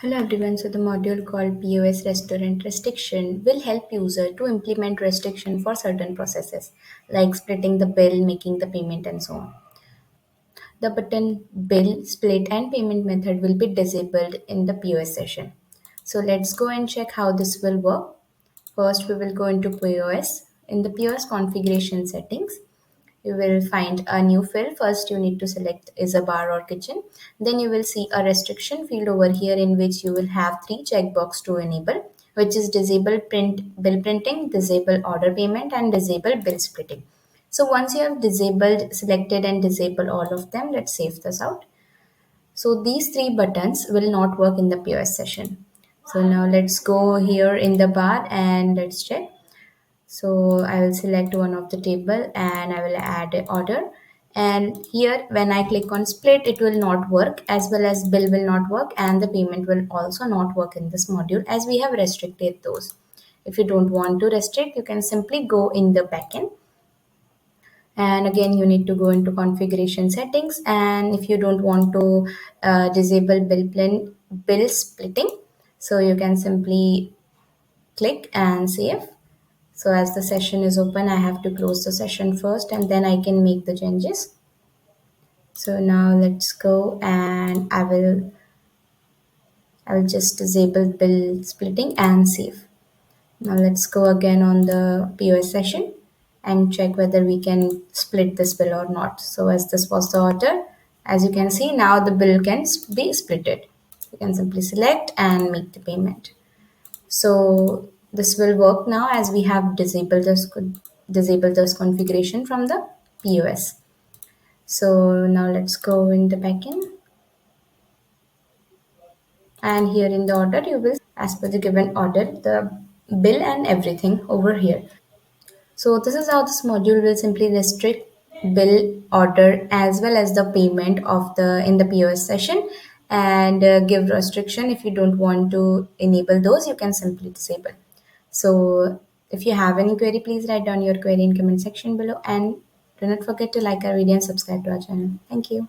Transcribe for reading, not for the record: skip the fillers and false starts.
Hello everyone. So the module called POS Restaurant Restriction will help user to implement restriction for certain processes like splitting the bill, making the payment and so on. The button bill, split and payment method will be disabled in the POS session. So let's go and check how this will work. First we will go into POS. In the POS configuration settings, you will find a new field. First you need to select is a bar or kitchen. Then you will see a restriction field over here in which you will have three checkbox to enable, which is disable print bill printing, disable order payment and disable bill splitting. So once you have disabled selected and disabled all of them, let's save this out. So these three buttons will not work in the POS session. So now let's go here in the bar and let's check. So I will select one of the table and I will add an order. And here when I click on split, it will not work, as well as bill will not work and the payment will also not work in this module as we have restricted those. If you don't want to restrict, you can simply go in the backend, and again you need to go into configuration settings, and if you don't want to disable bill splitting, so you can simply click and save. So as the session is open, I have to close the session first and then I can make the changes. So now let's go and I will just disable bill splitting and save. Now let's go again on the POS session and check whether we can split this bill or not. So as this was the order, as you can see now the bill can be splitted. You can simply select and make the payment. So this will work now as we have disabled this configuration from the POS. So now let's go in the backend, and here in the order you will as per the given order the bill and everything over here. So this is how this module will simply restrict bill, order as well as the payment of the in the POS session, and give restriction. If you don't want to enable those, you can simply disable. So if you have any query, please write down your query in comment section below, and do not forget to like our video and subscribe to our channel. Thank you.